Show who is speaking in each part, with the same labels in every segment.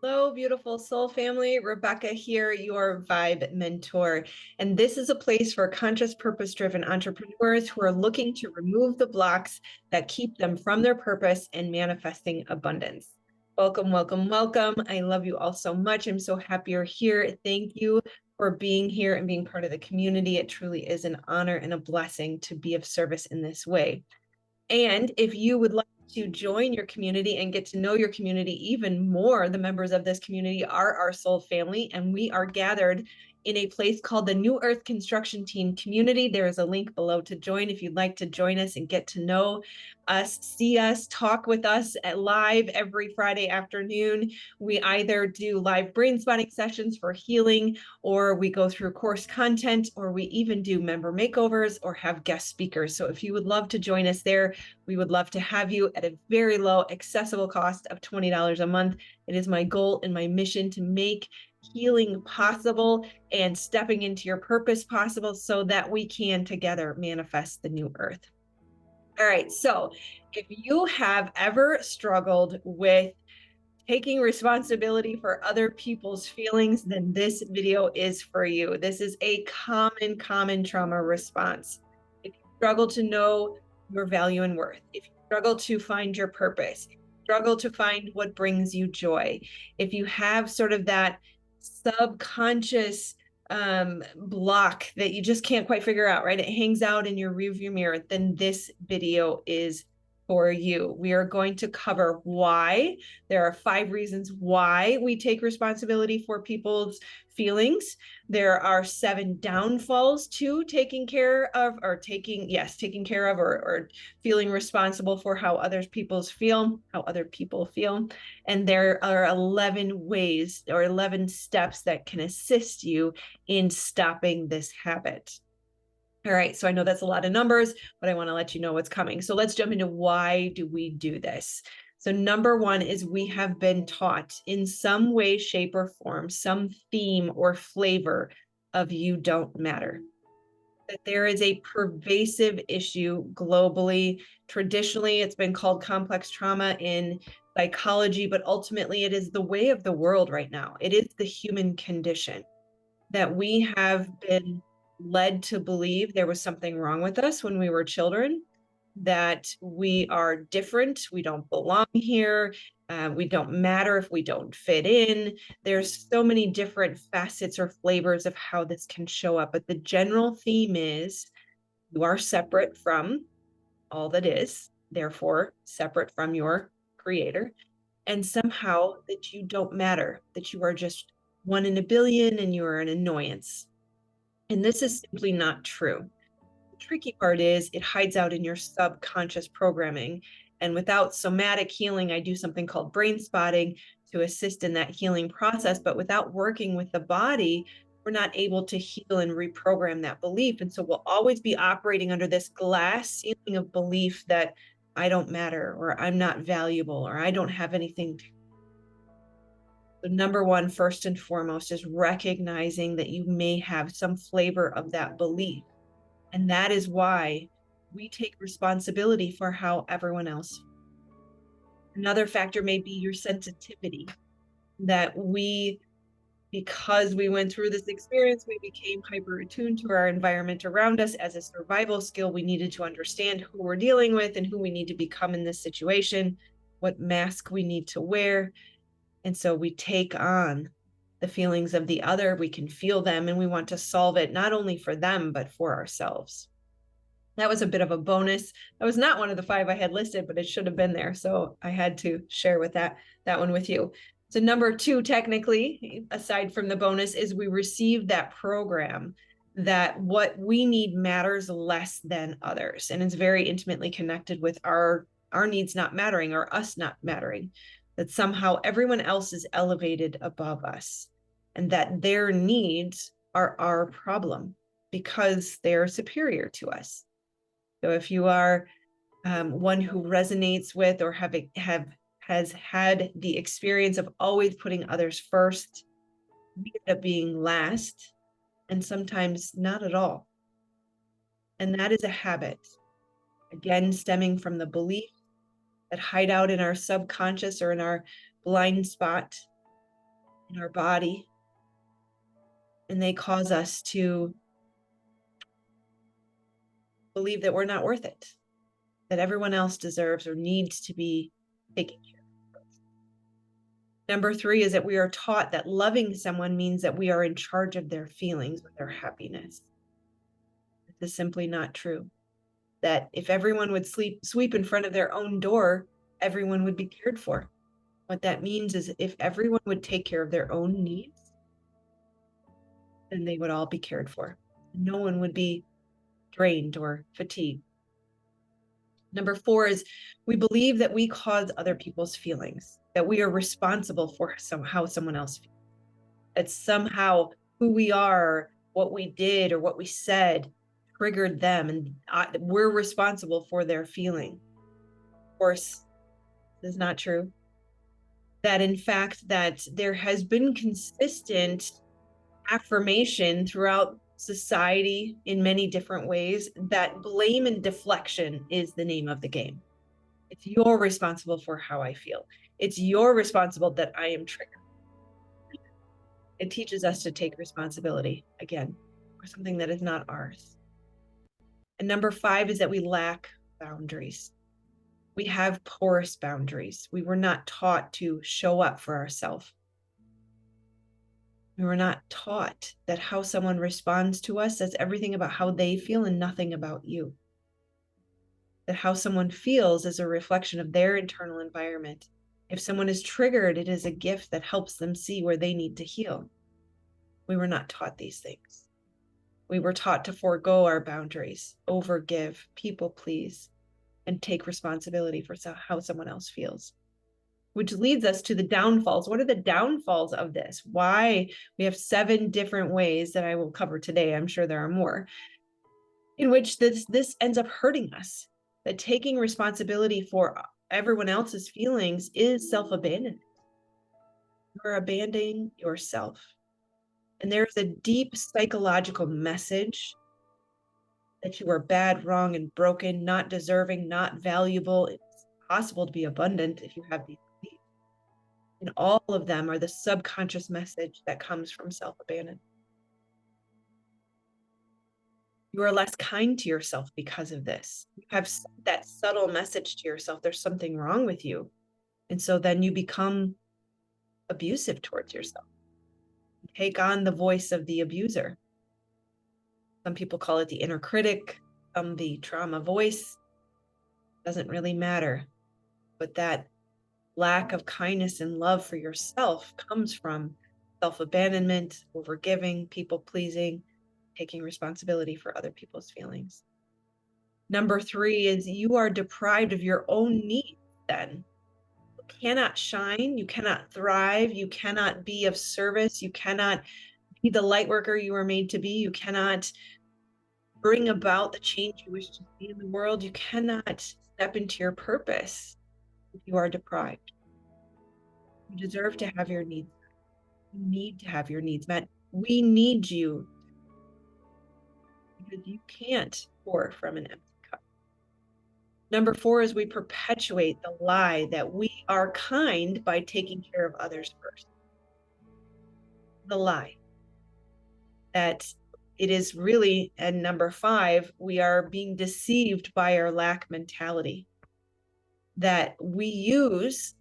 Speaker 1: Hello, beautiful soul family. Rebecca here, your Vibe mentor. And this is a place for conscious, purpose-driven entrepreneurs who are looking to remove the blocks that keep them from their purpose and manifesting abundance. Welcome, welcome, welcome. I love you all so much. I'm so happy you're here. Thank you for being here and being part of the community. It truly is an honor and a blessing to be of service in this way. And if you would like to join your community and get to know your community even more, the members of this community are our soul family, and we are gathered in a place called the New Earth Construction Team Community. There is a link below to join if you'd like to join us and get to know us, see us, talk with us at live every Friday afternoon. We either do live brain spotting sessions for healing, or we go through course content, or we even do member makeovers or have guest speakers. So if you would love to join us there, we would love to have you at a very low, accessible cost of $20 a month. It is my goal and my mission to make healing possible and stepping into your purpose possible so that we can together manifest the new earth. All right, so if you have ever struggled with taking responsibility for other people's feelings, then this video is for you. This is a common trauma response. If you struggle to know your value and worth, if you struggle to find your purpose, if you struggle to find what brings you joy, if you have sort of that subconscious block that you just can't quite figure out, right? It hangs out in your rearview mirror, then this video is for you. We are going to cover why. There are 5 reasons why we take responsibility for people's feelings. There are 7 downfalls to taking care of, or taking care of, or feeling responsible for how other people feel. And there are 11 ways or 11 steps that can assist you in stopping this habit. All right, so I know that's a lot of numbers, but I want to let you know what's coming. So let's jump into why do we do this? So number 1 is we have been taught in some way, shape, or form, some theme or flavor of you don't matter. That there is a pervasive issue globally. Traditionally, it's been called complex trauma in psychology, but ultimately it is the way of the world right now. It is the human condition that we have been led to believe there was something wrong with us when we were children, that we are different, we don't belong here, we don't matter if we don't fit in. There's so many different facets or flavors of how this can show up, but the general theme is you are separate from all that is, therefore separate from your creator, and somehow that you don't matter, that you are just one in a billion and you are an annoyance. And this is simply not true. The tricky part is it hides out in your subconscious programming. And without somatic healing, I do something called brain spotting to assist in that healing process. But without working with the body, we're not able to heal and reprogram that belief. And so we'll always be operating under this glass ceiling of belief that I don't matter, or I'm not valuable, or I don't have anything to. So number 1, first and foremost, is recognizing that you may have some flavor of that belief. And that is why we take responsibility for how everyone else. Another factor may be your sensitivity, that because we went through this experience, we became hyper attuned to our environment around us. As a survival skill, we needed to understand who we're dealing with and who we need to become in this situation, what mask we need to wear. And so we take on the feelings of the other, we can feel them, and we want to solve it, not only for them, but for ourselves. That was a bit of a bonus. That was not one of the 5 I had listed, but it should have been there. So I had to share with that one with you. So number 2, technically, aside from the bonus, is we received that program that what we need matters less than others. And it's very intimately connected with our needs not mattering, or us not mattering, that somehow everyone else is elevated above us and that their needs are our problem because they're superior to us. So if you are one who resonates with or has had the experience of always putting others first, we end up being last, and sometimes not at all. And that is a habit, again, stemming from the belief that hide out in our subconscious or in our blind spot in our body, and they cause us to believe that we're not worth it, that everyone else deserves or needs to be taken care of. Number 3 is that we are taught that loving someone means that we are in charge of their feelings or their happiness. This is simply not true. That if everyone would sweep in front of their own door, everyone would be cared for. What that means is if everyone would take care of their own needs, then they would all be cared for. No one would be drained or fatigued. Number 4 is we believe that we cause other people's feelings, that we are responsible for how someone else feels. That somehow who we are, what we did or what we said triggered them, and we're responsible for their feeling. Of course, this is not true. That in fact, that there has been consistent affirmation throughout society in many different ways that blame and deflection is the name of the game. It's you're responsible for how I feel. It's you're responsible that I am triggered. It teaches us to take responsibility, again, for something that is not ours. And number 5 is that we lack boundaries. We have porous boundaries. We were not taught to show up for ourselves. We were not taught that how someone responds to us says everything about how they feel and nothing about you. That how someone feels is a reflection of their internal environment. If someone is triggered, it is a gift that helps them see where they need to heal. We were not taught these things. We were taught to forego our boundaries, overgive, people please, and take responsibility for how someone else feels. Which leads us to the downfalls. What are the downfalls of this? Why? We have 7 different ways that I will cover today. I'm sure there are more, in which this ends up hurting us. That taking responsibility for everyone else's feelings is self-abandonment. You're abandoning yourself. And there's a deep psychological message that you are bad, wrong, and broken, not deserving, not valuable. It's possible to be abundant if you have these beliefs. And all of them are the subconscious message that comes from self-abandonment. You are less kind to yourself because of this. You have that subtle message to yourself, there's something wrong with you. And so then you become abusive towards yourself. You take on the voice of the abuser. Some people call it the inner critic, the trauma voice. Doesn't really matter. But that lack of kindness and love for yourself comes from self-abandonment, overgiving, people-pleasing, taking responsibility for other people's feelings. Number 3 is you are deprived of your own needs then. You cannot shine, you cannot thrive, you cannot be of service, you cannot be the light worker you were made to be, you cannot bring about the change you wish to see in the world, you cannot step into your purpose if you are deprived. You deserve to have your needs met. You need to have your needs met. We need you because you can't pour from an empty cup. Number 4 is we perpetuate the lie that we are kind by taking care of others first. The lie that it is really, and number 5, we are being deceived by our lack mentality. That we use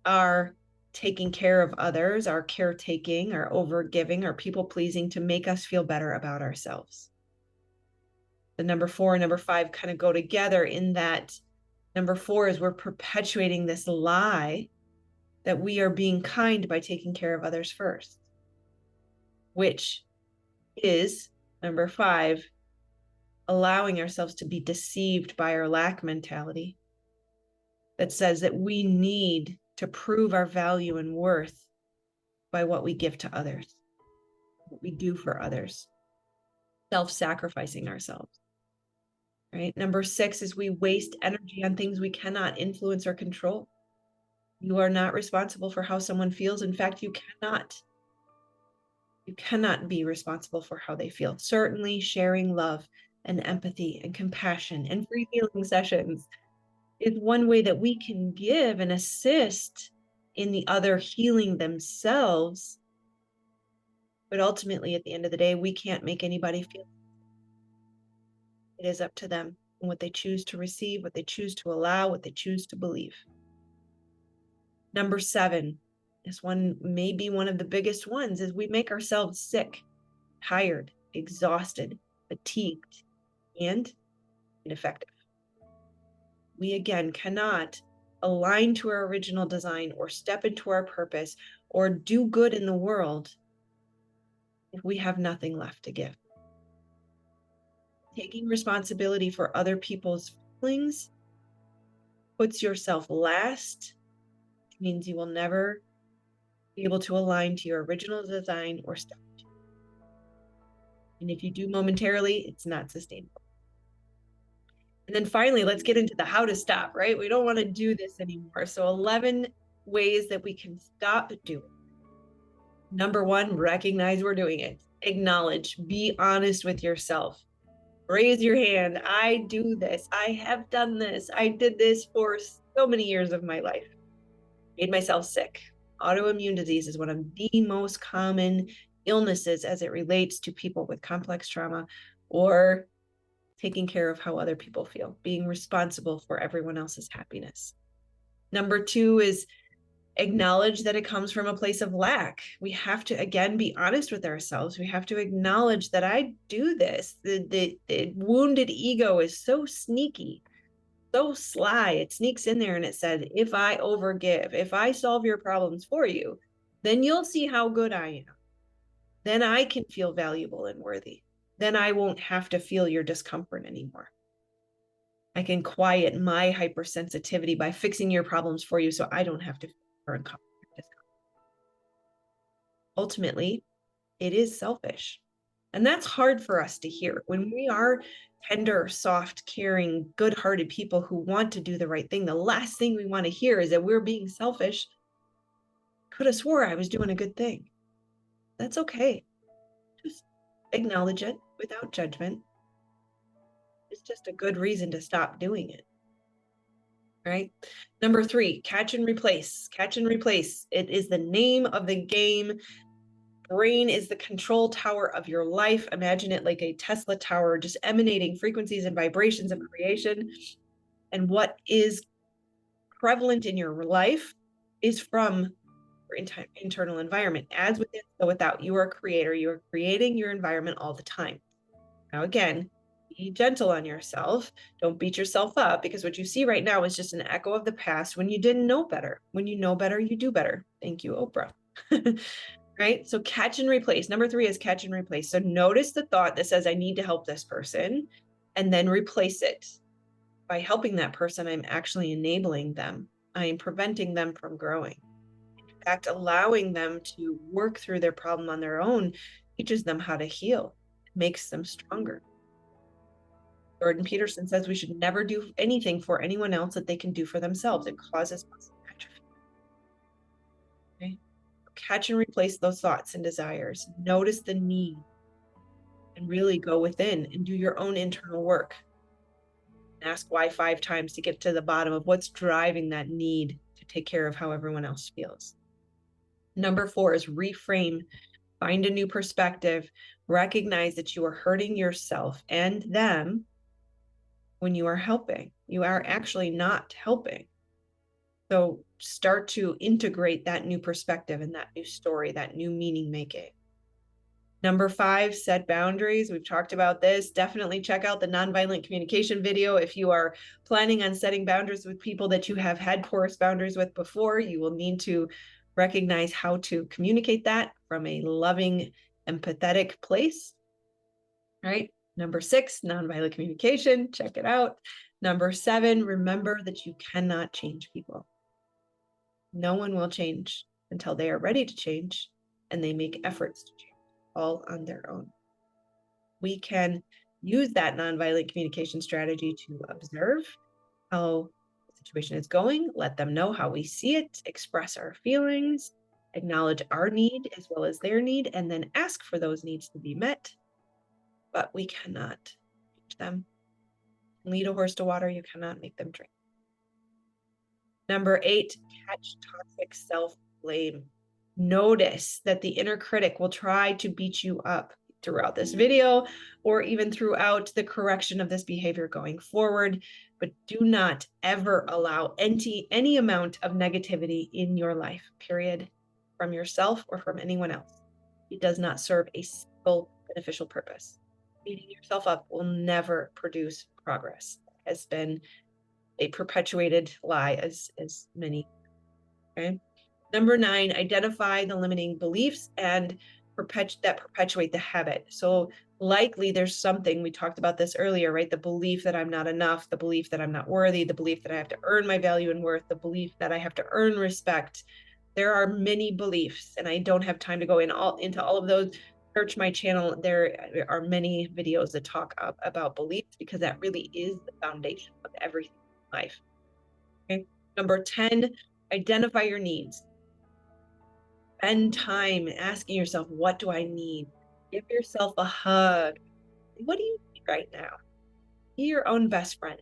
Speaker 1: our taking care of others, our caretaking, our overgiving, our people pleasing to make us feel better about ourselves. The number 4 and number 5 kind of go together in that number 4 is we're perpetuating this lie that we are being kind by taking care of others first, which is number 5, allowing ourselves to be deceived by our lack mentality that says that we need to prove our value and worth by what we give to others, what we do for others, self-sacrificing ourselves. Right? Number 6 is we waste energy on things we cannot influence or control. You are not responsible for how someone feels. In fact, you cannot be responsible for how they feel. Certainly sharing love and empathy and compassion and free healing sessions is one way that we can give and assist in the other healing themselves. But ultimately, at the end of the day, we can't make anybody feel. It is up to them and what they choose to receive, what they choose to allow, what they choose to believe. Number 7, this one may be one of the biggest ones, is we make ourselves sick, tired, exhausted, fatigued, and ineffective. We again cannot align to our original design or step into our purpose or do good in the world if we have nothing left to give. Taking responsibility for other people's feelings puts yourself last, which means you will never be able to align to your original design or step. And if you do momentarily, it's not sustainable. And then finally, let's get into the how to stop, right? We don't want to do this anymore. So 11 ways that we can stop doing it. Number 1, recognize we're doing it. Acknowledge, be honest with yourself. Raise your hand. I do this. I have done this. I did this for so many years of my life. Made myself sick. Autoimmune disease is one of the most common illnesses as it relates to people with complex trauma or taking care of how other people feel, being responsible for everyone else's happiness. Number 2 is acknowledge that it comes from a place of lack. We have to, again, be honest with ourselves. We have to acknowledge that I do this. The wounded ego is so sneaky, so sly. It sneaks in there and it said, if I overgive, if I solve your problems for you, then you'll see how good I am. Then I can feel valuable and worthy. Then I won't have to feel your discomfort anymore. I can quiet my hypersensitivity by fixing your problems for you so I don't have to feel discomfort. Ultimately, it is selfish. And that's hard for us to hear. When we are tender, soft, caring, good-hearted people who want to do the right thing, the last thing we want to hear is that we're being selfish. Could have swore I was doing a good thing. That's okay. Just acknowledge it without judgment. It's just a good reason to stop doing it. Right? Number 3, catch and replace. Catch and replace. It is the name of the game. Brain is the control tower of your life. Imagine it like a Tesla tower, just emanating frequencies and vibrations of creation. And what is prevalent in your life is from your internal environment. As within, so without. You are a creator. You are creating your environment all the time. Now, again, be gentle on yourself. Don't beat yourself up, because what you see right now is just an echo of the past when you didn't know better. When you know better, you do better. Thank you, Oprah. Right? So catch and replace. Number 3 is catch and replace. So notice the thought that says, I need to help this person, and then replace it. By helping that person, I'm actually enabling them. I am preventing them from growing. In fact, allowing them to work through their problem on their own teaches them how to heal, makes them stronger. Jordan Peterson says we should never do anything for anyone else that they can do for themselves. It causes muscle atrophy. Okay? Catch and replace those thoughts and desires. Notice the need and really go within and do your own internal work. Ask why 5 times to get to the bottom of what's driving that need to take care of how everyone else feels. Number 4 is reframe. Find a new perspective. Recognize that you are hurting yourself and them when you are helping. You are actually not helping. So start to integrate that new perspective and that new story, that new meaning making. Number 5, set boundaries. We've talked about this. Definitely check out the nonviolent communication video. If you are planning on setting boundaries with people that you have had porous boundaries with before, you will need to recognize how to communicate that from a loving, empathetic place. Right? Number 6, nonviolent communication. Check it out. Number 7, remember that you cannot change people. No one will change until they are ready to change and they make efforts to change, all on their own. We can use that nonviolent communication strategy to observe how the situation is going, let them know how we see it, express our feelings, acknowledge our need as well as their need, and then ask for those needs to be met. But we cannot change them. Lead a horse to water, you cannot make them drink. Number 8, catch toxic self-blame. Notice that the inner critic will try to beat you up throughout this video or even throughout the correction of this behavior going forward, but do not ever allow any amount of negativity in your life, period, from yourself or from anyone else. It does not serve a single beneficial purpose. Beating yourself up will never produce progress. It has been a perpetuated lie as many. Okay. Number 9, identify the limiting beliefs and that perpetuate the habit. So likely there's something, we talked about this earlier, right? The belief that I'm not enough, the belief that I'm not worthy, the belief that I have to earn my value and worth, the belief that I have to earn respect. There are many beliefs, and I don't have time to go into all of those. Search my channel. There are many videos that talk about beliefs, because that really is the foundation of everything in life. Okay. Number 10, identify your needs. Spend time asking yourself, what do I need? Give yourself a hug. What do you need right now? Be your own best friend.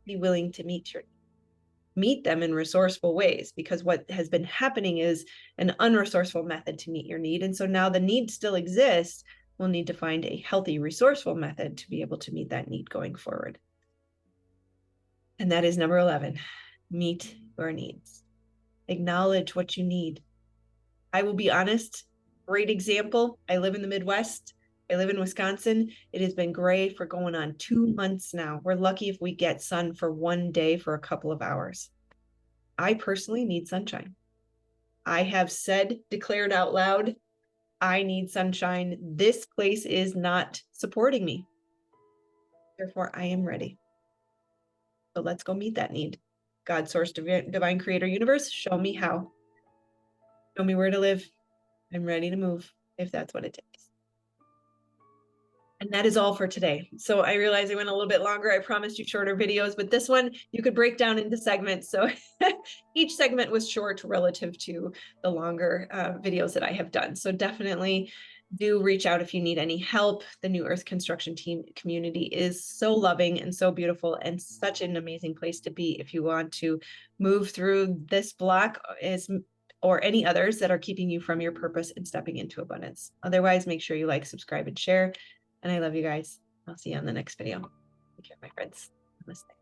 Speaker 1: Be willing to meet them in resourceful ways, because what has been happening is an unresourceful method to meet your need. And so now the need still exists. We'll need to find a healthy, resourceful method to be able to meet that need going forward. And that is number 11, meet your needs. Acknowledge what you need. I will be honest, great example. I live in the Midwest. I live in Wisconsin. It has been gray for going on 2 months now. We're lucky if we get sun for one day for a couple of hours. I personally need sunshine. I have declared out loud, I need sunshine. This place is not supporting me. Therefore, I am ready. So let's go meet that need. God, source, divine creator, universe, show me how. Show me where to live. I'm ready to move if that's what it takes. And that is all for today. So I realize I went a little bit longer. I promised you shorter videos, but this one you could break down into segments. So each segment was short relative to the longer videos that I have done. So definitely do reach out if you need any help. The New Earth Construction Team community is so loving and so beautiful, and such an amazing place to be if you want to move through this block or any others that are keeping you from your purpose and stepping into abundance. Otherwise, make sure you like, subscribe, and share. And I love you guys. I'll see you on the next video. Take care, my friends. Namaste.